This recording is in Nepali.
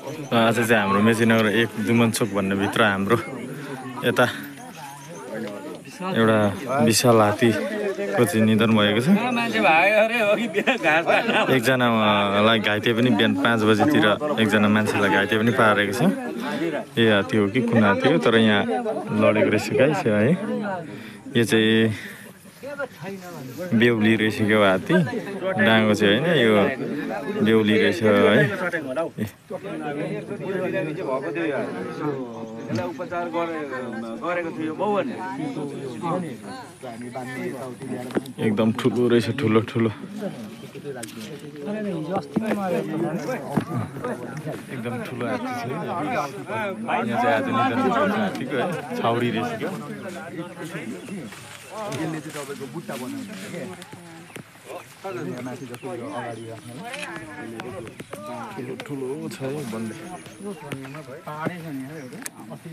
आज चाहिँ हाम्रो मेचीनगर 1 दुमनचोक भन्ने भित्र हाम्रो यता एउटा विशाल हात्तीको चाहिँ निधन भएको छ। एकजनालाई घाइते पनि बिहान 5 बजेतिर एकजना मान्छेलाई घाइते पनि पारेको छ। यही हात्ती हो कि कुन हात्ती हो, तर यहाँ लडेको रहेछ गाइस है। यो चाहिँ बेहुली रहेछ क्या हात्ती, डाँगो चाहिँ होइन, यो बेहुली रहेछ है। एकदम ठुलो रहेछ, ठुलो ठुलो एकदम ठुलो हात्ती छ। यहाँ चाहिँ आज निधन भएको हात्तीको है, छाउरी रहेछ क्या। यसले चाहिँ तपाईको बुट्टा बनाउँछ के माथि जस्तो यो अगाडि राख्ने ठुलो छ है बन्दै। पाडै छ नि एउटा अस्ति